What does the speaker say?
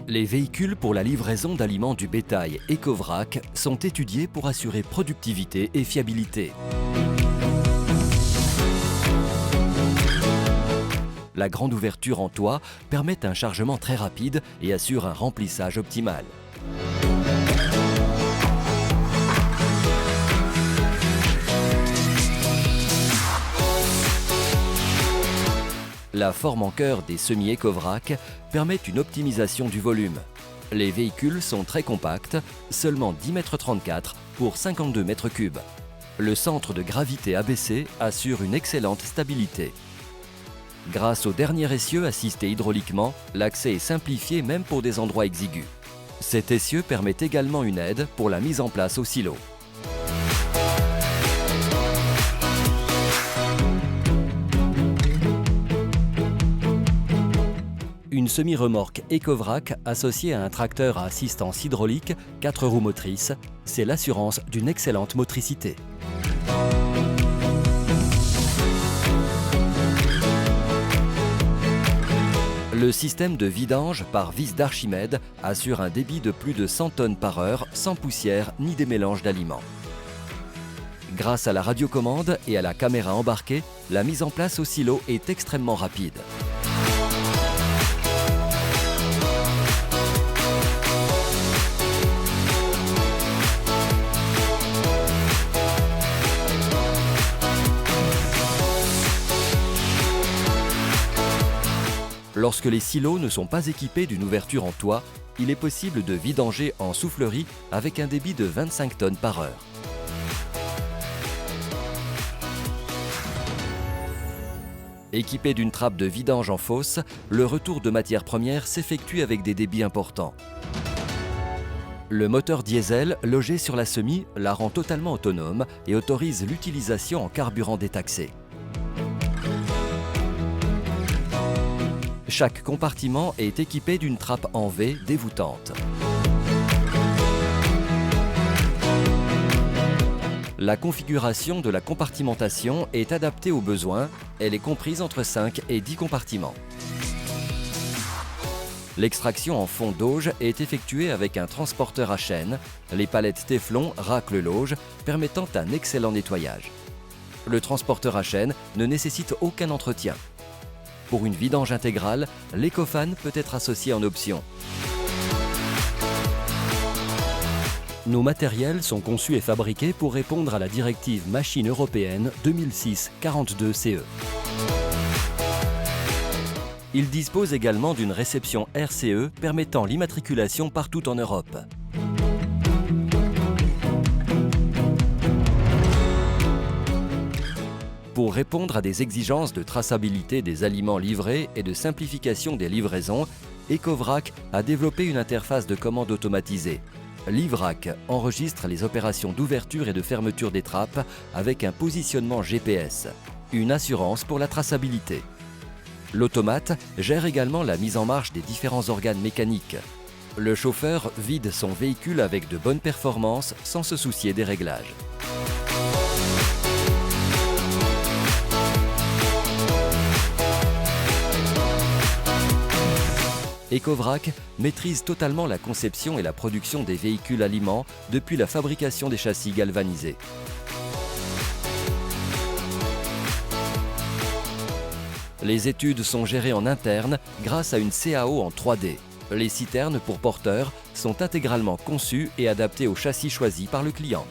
Les véhicules pour la livraison d'aliments du bétail Ecovrac sont étudiés pour assurer productivité et fiabilité. La grande ouverture en toit permet un chargement très rapide et assure un remplissage optimal. La forme en cœur des semi-Ecovrac permet une optimisation du volume. Les véhicules sont très compacts, seulement 10,34 m pour 52 m3. Le centre de gravité abaissé assure une excellente stabilité. Grâce au dernier essieu assisté hydrauliquement, l'accès est simplifié même pour des endroits exigus. Cet essieu permet également une aide pour la mise en place au silo. Une semi-remorque Ecovrac associée à un tracteur à assistance hydraulique 4 roues motrices, c'est l'assurance d'une excellente motricité. Le système de vidange par vis d'Archimède assure un débit de plus de 100 tonnes par heure sans poussière ni démélange d'aliments. Grâce à la radiocommande et à la caméra embarquée, la mise en place au silo est extrêmement rapide. Lorsque les silos ne sont pas équipés d'une ouverture en toit, il est possible de vidanger en soufflerie avec un débit de 25 tonnes par heure. Équipé d'une trappe de vidange en fosse, le retour de matières premières s'effectue avec des débits importants. Le moteur diesel logé sur la semi la rend totalement autonome et autorise l'utilisation en carburant détaxé. Chaque compartiment est équipé d'une trappe en V dévoutante. La configuration de la compartimentation est adaptée aux besoins. Elle est comprise entre 5 et 10 compartiments. L'extraction en fond d'auge est effectuée avec un transporteur à chaîne. Les palettes Téflon raclent l'auge, permettant un excellent nettoyage. Le transporteur à chaîne ne nécessite aucun entretien. Pour une vidange intégrale, l'Ecofan peut être associé en option. Nos matériels sont conçus et fabriqués pour répondre à la directive machine européenne 2006-42/CE. Ils disposent également d'une réception RCE permettant l'immatriculation partout en Europe. Pour répondre à des exigences de traçabilité des aliments livrés et de simplification des livraisons, Ecovrac a développé une interface de commande automatisée. Livrac enregistre les opérations d'ouverture et de fermeture des trappes avec un positionnement GPS, une assurance pour la traçabilité. L'automate gère également la mise en marche des différents organes mécaniques. Le chauffeur vide son véhicule avec de bonnes performances sans se soucier des réglages. Ecovrac maîtrise totalement la conception et la production des véhicules aliments depuis la fabrication des châssis galvanisés. Les études sont gérées en interne grâce à une CAO en 3D. Les citernes pour porteurs sont intégralement conçues et adaptées au châssis choisi par le client.